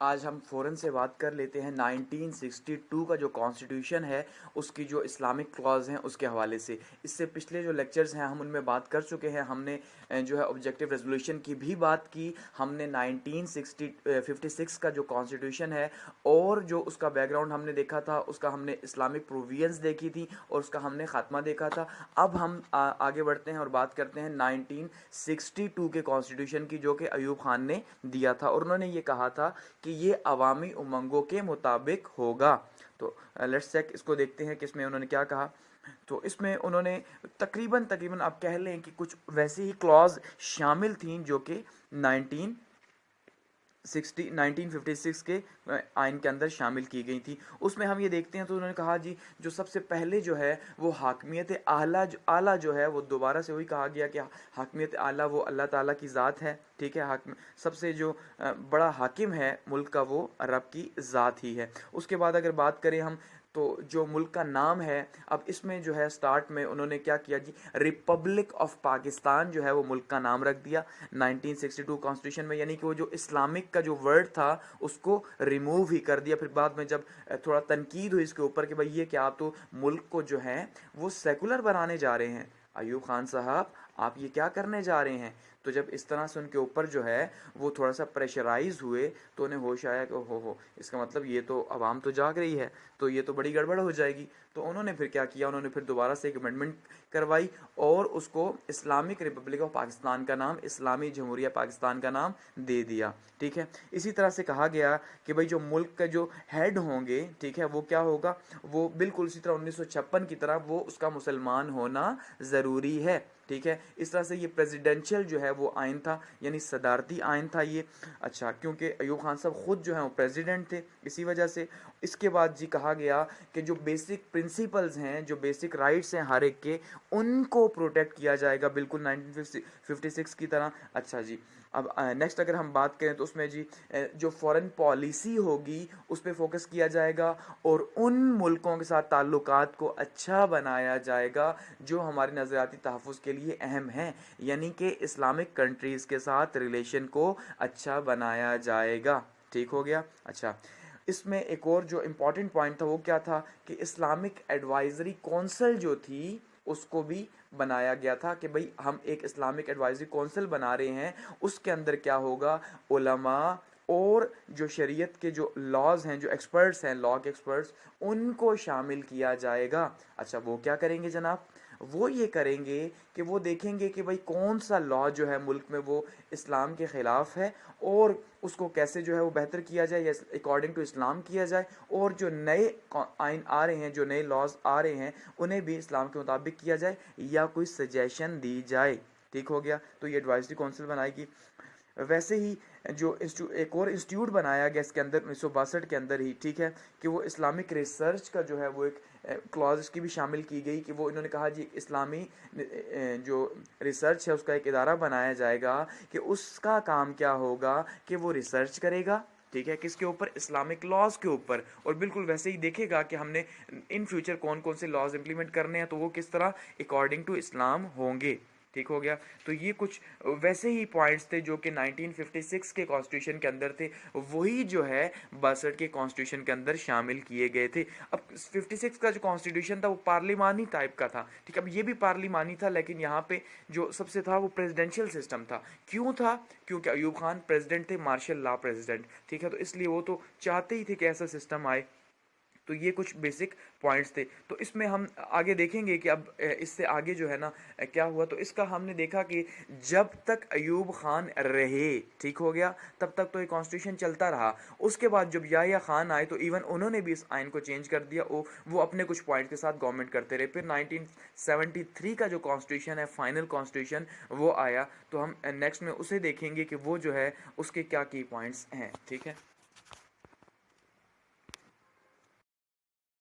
आज हम फ़ौरन से बात कर लेते हैं 1962 का जो कॉन्स्टिट्यूशन है उसकी जो इस्लामिक क्लॉज हैं उसके हवाले से। इससे पिछले जो लेक्चर्स हैं हम उनमें बात कर चुके हैं। हमने जो है ऑब्जेक्टिव रेजोल्यूशन की भी बात की। हमने 1956 का जो कॉन्स्टिट्यूशन है और जो उसका बैकग्राउंड हमने देखा था, उसका हमने इस्लामिक प्रोविजंस देखी थी और उसका हमने ख़ात्मा देखा था। अब हम आगे बढ़ते हैं और बात करते हैं 1962 के कॉन्स्टिट्यूशन की, जो कि अयूब खान ने दिया था और उन्होंने ये कहा था कि ये अवामी उमंगों के मुताबिक होगा। तो लेट्स चेक, इसको देखते हैं कि इसमें उन्होंने क्या कहा। तो इसमें उन्होंने तकरीबन आप कह लें कि कुछ वैसी ही क्लॉज शामिल थी जो कि 1956 के आइन के अंदर शामिल की गई थी। उसमें हम ये देखते हैं तो उन्होंने कहा जी, जो सबसे पहले जो है वो हाकमियत आला जो है वो दोबारा से वही कहा गया कि हाकमियत आला वो अल्लाह ताला की ज़ात है। ठीक है, सबसे जो बड़ा हाकिम है मुल्क का वो रब की ज़ात ही है। उसके बाद अगर बात करें हम तो जो मुल्क का नाम है, अब इसमें जो है स्टार्ट में उन्होंने क्या किया जी, रिपब्लिक ऑफ पाकिस्तान जो है वो मुल्क का नाम रख दिया 1962 कॉन्स्टिट्यूशन में। यानी कि वो जो इस्लामिक का जो वर्ड था उसको रिमूव ही कर दिया। फिर बाद में जब थोड़ा तनकीद हुई इसके ऊपर कि भाई ये क्या, आप तो मुल्क को जो है वो सेकुलर बनाने जा रहे हैं, अयूब खान साहब आप ये क्या करने जा रहे हैं। तो जब इस तरह से उनके ऊपर जो है वो थोड़ा सा प्रेशराइज हुए तो उन्हें होश आया कि हो इसका मतलब ये तो अवाम तो जाग रही है, तो ये तो बड़ी गड़बड़ हो जाएगी। तो उन्होंने फिर क्या किया, उन्होंने फिर दोबारा से एक अमेंडमेंट करवाई और उसको इस्लामिक रिपब्लिक ऑफ पाकिस्तान का नाम, इस्लामी जमहूरिया पाकिस्तान का नाम दे दिया। ठीक है, इसी तरह से कहा गया कि भाई जो मुल्क का जो हेड होंगे, ठीक है, वो क्या होगा, वो बिल्कुल इसी तरह 1956 की तरह वो उसका मुसलमान होना ज़रूरी है। ठीक है, इस तरह से ये प्रेसिडेंशियल जो है वो आइन था, यानी सदारती आइन था ये। अच्छा, क्योंकि अयूब खान साहब खुद जो है वो प्रेसिडेंट थे, इसी वजह से। इसके बाद जी कहा गया कि जो बेसिक प्रिंसिपल्स हैं, जो बेसिक राइट्स हैं हर एक के, उनको प्रोटेक्ट किया जाएगा बिल्कुल 1956 की तरह। अच्छा जी, अब नेक्स्ट अगर हम बात करें तो उसमें जी जो फॉरेन पॉलिसी होगी उस पर फोकस किया जाएगा और उन मुल्कों के साथ ताल्लुकात को अच्छा बनाया जाएगा जो हमारे नज़रियाती तहफ़्फ़ुज़ के लिए अहम हैं, यानी कि इस्लामिक कंट्रीज़ के साथ रिलेशन को अच्छा बनाया जाएगा। ठीक हो गया। अच्छा, इसमें एक और जो इम्पॉर्टेंट पॉइंट था वो क्या था कि इस्लामिक एडवाइजरी कौंसल जो थी उसको भी बनाया गया था कि भाई हम एक इस्लामिक एडवाइजरी कौंसिल बना रहे हैं, उसके अंदर क्या होगा, उलमा और जो शरीयत के जो लॉज हैं, जो एक्सपर्ट्स हैं, लॉ के एक्सपर्ट्स, उनको शामिल किया जाएगा। अच्छा, वो क्या करेंगे जनाब, वो ये करेंगे कि वो देखेंगे कि भाई कौन सा लॉ जो है मुल्क में वो इस्लाम के ख़िलाफ़ है और उसको कैसे जो है वो बेहतर किया जाए या अकॉर्डिंग टू इस्लाम किया जाए, और जो नए आइन आ रहे हैं, जो नए लॉज आ रहे हैं, उन्हें भी इस्लाम के मुताबिक किया जाए या कोई सजेशन दी जाए। ठीक हो गया, तो ये एडवाइजरी काउंसिल बनाएगी। वैसे ही जो एक और इंस्टीट्यूट बनाया गया इसके अंदर 1962 के अंदर ही, ठीक है, कि वो इस्लामिक रिसर्च का जो है वो एक क्लॉज इसकी भी शामिल की गई कि वो इन्होंने कहा जी इस्लामी जो रिसर्च है उसका एक इदारा बनाया जाएगा कि उसका काम क्या होगा कि वो रिसर्च करेगा। ठीक है, किसके ऊपर, इस्लामिक लॉज के ऊपर, और बिल्कुल वैसे ही देखेगा कि हमने इन फ्यूचर कौन कौन से लॉज इंप्लीमेंट करने हैं तो वो किस तरह अकॉर्डिंग टू इस्लाम होंगे। ठीक हो गया, तो ये कुछ वैसे ही पॉइंट्स थे जो कि 1956 के कॉन्स्टिट्यूशन के अंदर थे, वही जो है 62 के कॉन्स्टिट्यूशन के अंदर शामिल किए गए थे। अब 56 का जो कॉन्स्टिट्यूशन था वो पार्लिमानी टाइप का था। ठीक है, अब ये भी पार्लिमानी था, लेकिन यहाँ पे जो सबसे था वो प्रेसिडेंशियल सिस्टम था। क्यों था, क्योंकि अयूब खान प्रेसिडेंट थे, मार्शल लॉ प्रेसिडेंट। ठीक है, तो इसलिए वो तो चाहते ही थे कि ऐसा सिस्टम आए। तो ये कुछ बेसिक पॉइंट्स थे। तो इसमें हम आगे देखेंगे कि अब इससे आगे जो है ना क्या हुआ। तो इसका हमने देखा कि जब तक अयूब खान रहे, ठीक हो गया, तब तक तो ये कॉन्स्टिट्यूशन चलता रहा। उसके बाद जब याह्या खान आए तो इवन उन्होंने भी इस आइन को चेंज कर दिया, वो अपने कुछ पॉइंट के साथ गवर्नमेंट करते रहे। फिर 1973 का जो कॉन्स्टिट्यूशन है, फाइनल कॉन्स्टिट्यूशन, वो आया। तो हम नेक्स्ट में उसे देखेंगे कि वो जो है उसके क्या की पॉइंट्स हैं। ठीक है।